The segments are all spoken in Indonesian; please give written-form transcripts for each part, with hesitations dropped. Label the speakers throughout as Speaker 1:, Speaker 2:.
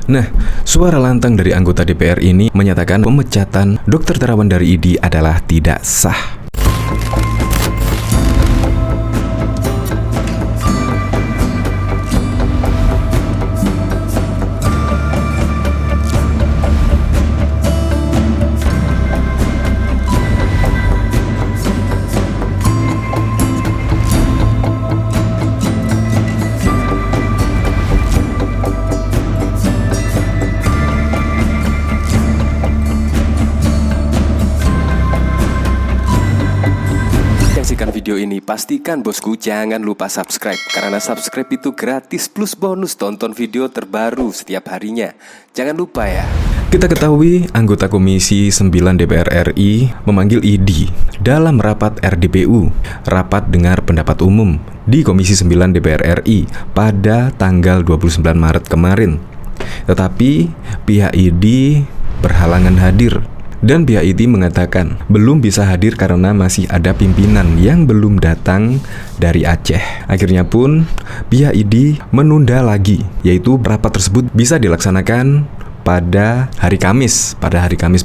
Speaker 1: Nah, suara lantang dari anggota DPR ini menyatakan pemecatan Dr. Terawan dari ID adalah tidak sah. Saksikan video ini, pastikan bosku jangan lupa subscribe, karena subscribe itu gratis plus bonus tonton video terbaru setiap harinya. Jangan lupa ya. Kita ketahui anggota Komisi 9 DPR RI memanggil ID dalam rapat RDPU, rapat dengar pendapat umum di Komisi 9 DPR RI pada tanggal 29 Maret kemarin. Tetapi pihak ID berhalangan hadir. Dan pihak ID mengatakan belum bisa hadir karena masih ada pimpinan yang belum datang dari Aceh. Akhirnya pun pihak ID menunda lagi, yaitu rapat tersebut bisa dilaksanakan pada hari Kamis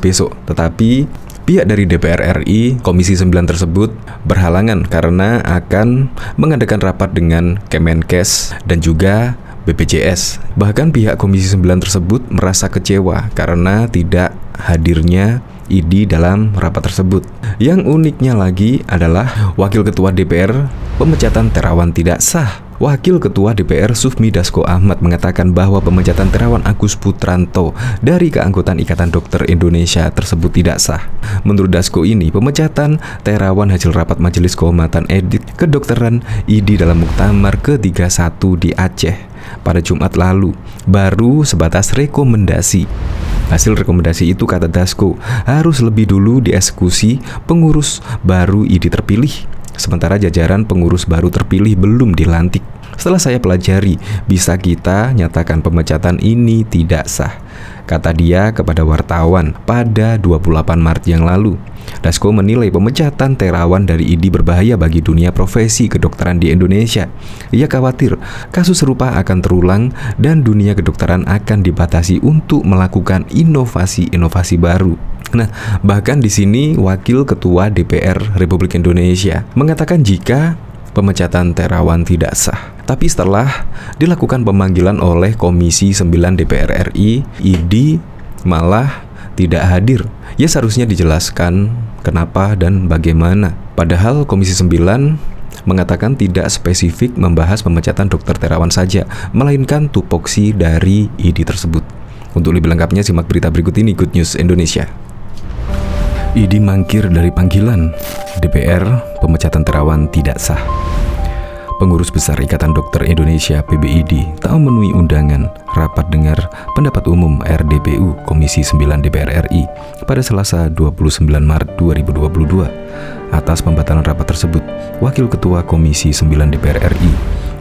Speaker 1: besok. Tetapi pihak dari DPR RI Komisi 9 tersebut berhalangan karena akan mengadakan rapat dengan Kemenkes dan juga BPJS. Bahkan pihak Komisi 9 tersebut merasa kecewa karena tidak hadirnya ID dalam rapat tersebut. Yang uniknya lagi adalah Wakil Ketua DPR pemecatan Terawan tidak sah. Wakil Ketua DPR Sufmi Dasko Ahmad mengatakan bahwa pemecatan Terawan Agus Putranto dari keanggotaan Ikatan Dokter Indonesia tersebut tidak sah. Menurut Dasko ini, pemecatan Terawan hasil rapat Majelis Kehormatan Edik Kedokteran ID dalam Muktamar ke-31 di Aceh pada Jumat lalu baru sebatas rekomendasi. Hasil rekomendasi itu, kata Dasko, harus lebih dulu dieksekusi pengurus baru ID terpilih, sementara jajaran pengurus baru terpilih belum dilantik. Setelah saya pelajari, bisa kita nyatakan pemecatan ini tidak sah, kata dia kepada wartawan pada 28 Maret yang lalu. Dasko menilai pemecatan Terawan dari ID berbahaya bagi dunia profesi kedokteran di Indonesia. Ia khawatir kasus serupa akan terulang dan dunia kedokteran akan dibatasi untuk melakukan inovasi-inovasi baru. Nah, bahkan di sini Wakil Ketua DPR Republik Indonesia mengatakan jika pemecatan Terawan tidak sah. Tapi setelah dilakukan pemanggilan oleh Komisi 9 DPR RI, ID malah tidak hadir. Ya, seharusnya dijelaskan kenapa dan bagaimana. Padahal Komisi 9 mengatakan tidak spesifik membahas pemecatan Dr. Terawan saja, melainkan tupoksi dari ID tersebut. Untuk lebih lengkapnya simak berita berikut ini, Good News Indonesia. ID mangkir dari panggilan. DPR pemecatan Terawan tidak sah. Pengurus Besar Ikatan Dokter Indonesia (PBID) tak memenuhi undangan rapat dengar pendapat umum RDPU Komisi 9 DPR RI pada Selasa 29 Maret 2022. Atas pembatalan rapat tersebut, Wakil Ketua Komisi 9 DPR RI,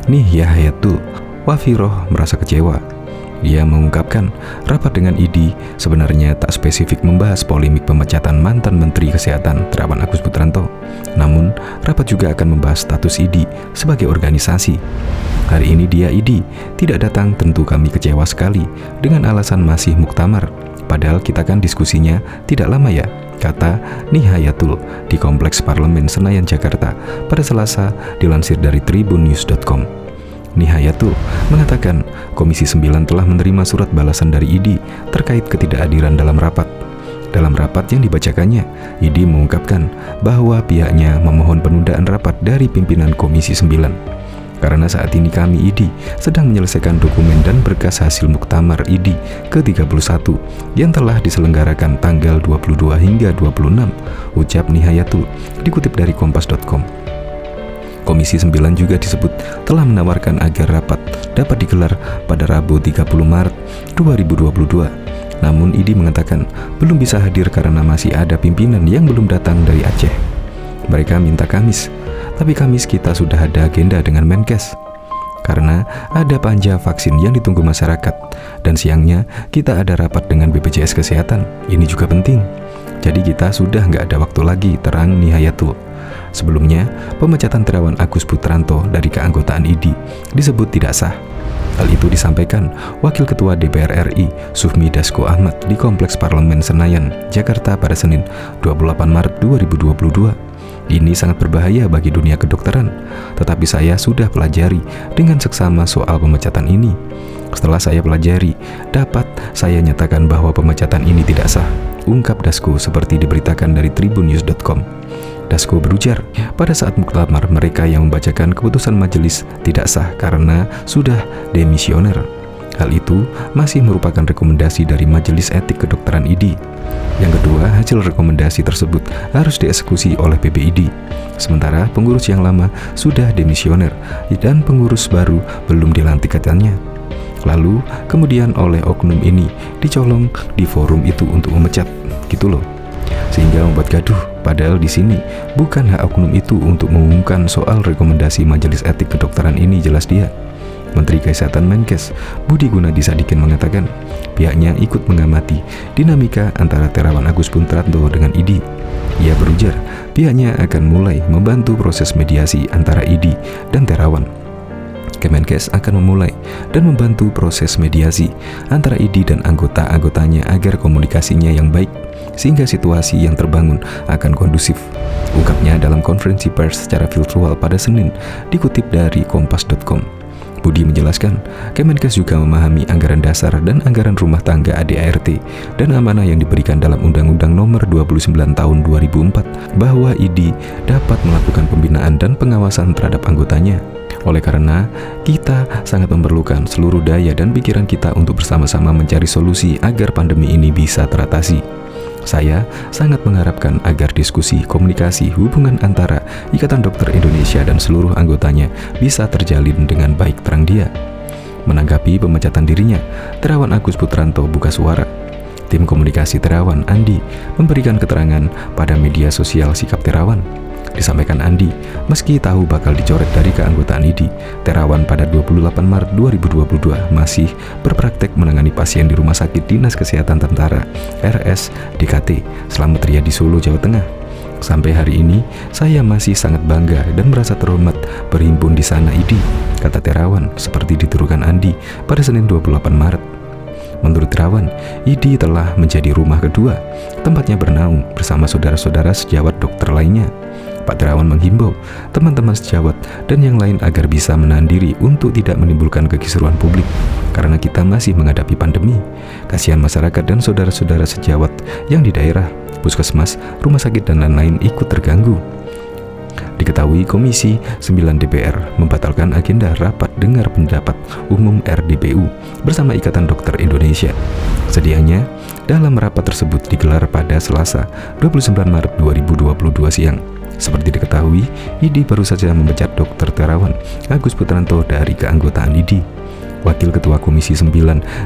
Speaker 1: Nihyatul Wafiroh, merasa kecewa. Ia mengungkapkan rapat dengan ID sebenarnya tak spesifik membahas polemik pemecatan mantan Menteri Kesehatan Terawan Agus Putranto. Namun, rapat juga akan membahas status ID sebagai organisasi. Hari ini dia ID tidak datang, tentu kami kecewa sekali dengan alasan masih muktamar. Padahal kita kan diskusinya tidak lama ya, kata Nihyatul di Kompleks Parlemen Senayan, Jakarta pada Selasa, dilansir dari tribunnews.com. Nihyatul mengatakan Komisi 9 telah menerima surat balasan dari ID terkait ketidakhadiran dalam rapat. Dalam rapat yang dibacakannya, ID mengungkapkan bahwa pihaknya memohon penundaan rapat dari pimpinan Komisi 9. Karena saat ini kami ID sedang menyelesaikan dokumen dan berkas hasil Muktamar ID ke-31 yang telah diselenggarakan tanggal 22 hingga 26, ucap Nihyatul, dikutip dari kompas.com. Komisi 9 juga disebut telah menawarkan agar rapat dapat digelar pada Rabu 30 Maret 2022. Namun ID mengatakan belum bisa hadir karena masih ada pimpinan yang belum datang dari Aceh. Mereka minta Kamis, tapi Kamis kita sudah ada agenda dengan Menkes. Karena ada panja vaksin yang ditunggu masyarakat, dan siangnya kita ada rapat dengan BPJS Kesehatan. Ini juga penting. Jadi kita sudah nggak ada waktu lagi, terang Nihyatul. Sebelumnya, pemecatan Terawan Agus Putranto dari keanggotaan ID disebut tidak sah.
Speaker 2: Hal itu disampaikan Wakil Ketua DPR RI Sufmi Dasko Ahmad di Kompleks Parlemen Senayan, Jakarta pada Senin 28 Maret 2022. Ini sangat berbahaya bagi dunia kedokteran, tetapi saya sudah pelajari dengan seksama soal pemecatan ini. Setelah saya pelajari, dapat saya nyatakan bahwa pemecatan ini tidak sah, ungkap Dasko seperti diberitakan dari tribunnews.com. Dasko berujar, pada saat muktamar mereka yang membacakan keputusan majelis tidak sah karena sudah demisioner. Hal itu masih merupakan rekomendasi dari Majelis Etik Kedokteran ID. Yang kedua, hasil rekomendasi tersebut harus dieksekusi oleh PBID. Sementara pengurus yang lama sudah demisioner dan pengurus baru belum dilantik katanya. Lalu kemudian oleh oknum ini dicolong di forum itu untuk memecat, gitu loh. Sehingga membuat gaduh, padahal di sini bukan hak oknum itu untuk mengumumkan soal rekomendasi Majelis Etik Kedokteran ini, jelas dia. Menteri Kesehatan Menkes Budi Gunadi Sadikin mengatakan pihaknya ikut mengamati dinamika antara Terawan Agus Putranto dengan ID. Ia berujar pihaknya akan mulai membantu proses mediasi antara ID dan Terawan. Kemenkes akan memulai dan membantu proses mediasi antara ID dan anggota-anggotanya agar komunikasinya yang baik sehingga situasi yang terbangun akan kondusif, ungkapnya dalam konferensi pers secara virtual pada Senin, dikutip dari kompas.com. Budi menjelaskan, Kemenkes juga memahami anggaran dasar dan anggaran rumah tangga ADART dan amanah yang diberikan dalam Undang-Undang Nomor 29 Tahun 2004 bahwa ID dapat melakukan pembinaan dan pengawasan terhadap anggotanya. Oleh karena kita sangat memerlukan seluruh daya dan pikiran kita untuk bersama-sama mencari solusi agar pandemi ini bisa teratasi. Saya sangat mengharapkan agar diskusi, komunikasi, hubungan antara Ikatan Dokter Indonesia dan seluruh anggotanya bisa terjalin dengan baik, terang dia. Menanggapi pemecatan dirinya, Terawan Agus Putranto buka suara. Tim komunikasi Terawan, Andi, memberikan keterangan pada media sosial sikap Terawan. Disampaikan Andi, meski tahu bakal dicoret dari keanggotaan ID, Terawan pada 28 Maret 2022 masih berpraktek menangani pasien di Rumah Sakit Dinas Kesehatan Tentara RSDKT Slamet Riyadi Solo, Jawa Tengah. Sampai hari ini, saya masih sangat bangga dan merasa terhormat berhimpun di sana ID, kata Terawan seperti dituturkan Andi pada Senin 28 Maret. Menurut Terawan, ID telah menjadi rumah kedua, tempatnya bernaung bersama saudara-saudara sejawat dokter lainnya. Pak Terawan menghimbau teman-teman sejawat dan yang lain agar bisa menahan diri untuk tidak menimbulkan kekisruhan publik karena kita masih menghadapi pandemi. Kasihan masyarakat dan saudara-saudara sejawat yang di daerah, puskesmas, rumah sakit dan lain-lain ikut terganggu. Diketahui Komisi 9 DPR membatalkan agenda rapat dengar pendapat umum RDPU bersama Ikatan Dokter Indonesia. Sedianya dalam rapat tersebut digelar pada Selasa 29 Maret 2022 siang. Seperti diketahui, ID baru saja memecat Dr. Terawan Agus Putranto dari keanggotaan ID. Wakil Ketua Komisi 9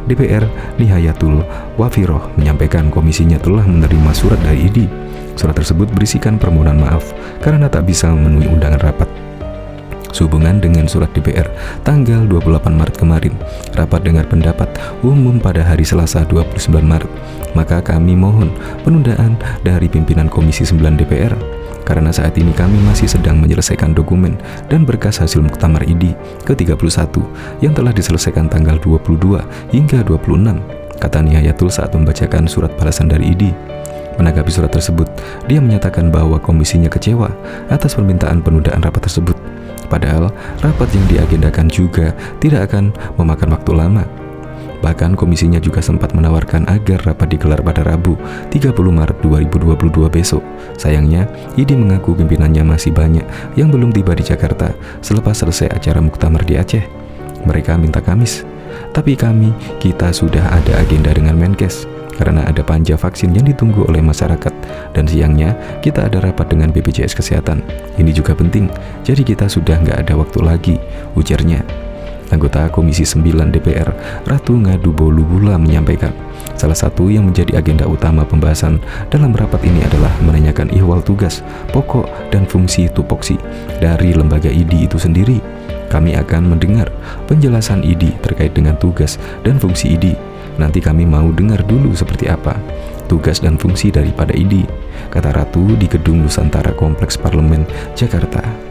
Speaker 2: DPR Nihayatul Wafiroh menyampaikan komisinya telah menerima surat dari ID. Surat tersebut berisikan permohonan maaf karena tak bisa memenuhi undangan rapat. Sehubungan dengan surat DPR tanggal 28 Maret kemarin, rapat dengar pendapat umum pada hari Selasa 29 Maret, maka kami mohon penundaan dari pimpinan Komisi 9 DPR. Karena saat ini kami masih sedang menyelesaikan dokumen dan berkas hasil muktamar ID ke-31 yang telah diselesaikan tanggal 22 hingga 26, kata Nihayatul saat membacakan surat balasan dari ID. Menanggapi surat tersebut, dia menyatakan bahwa komisinya kecewa atas permintaan penundaan rapat tersebut. Padahal rapat yang diagendakan juga tidak akan memakan waktu lama. Bahkan komisinya juga sempat menawarkan agar rapat digelar pada Rabu 30 Maret 2022 besok. Sayangnya, ID mengaku pimpinannya masih banyak yang belum tiba di Jakarta selepas selesai acara muktamar di Aceh. Mereka minta Kamis. Tapi kita sudah ada agenda dengan Menkes karena ada panja vaksin yang ditunggu oleh masyarakat, dan siangnya kita ada rapat dengan BPJS Kesehatan. Ini juga penting, jadi kita sudah nggak ada waktu lagi, ujarnya. Anggota Komisi 9 DPR Ratu Ngadu Bolubula menyampaikan, salah satu yang menjadi agenda utama pembahasan dalam rapat ini adalah menanyakan ihwal tugas, pokok, dan fungsi tupoksi dari lembaga ID itu sendiri. Kami akan mendengar penjelasan ID terkait dengan tugas dan fungsi ID. Nanti kami mau dengar dulu seperti apa tugas dan fungsi daripada ID, kata Ratu di Gedung Nusantara Kompleks Parlemen, Jakarta.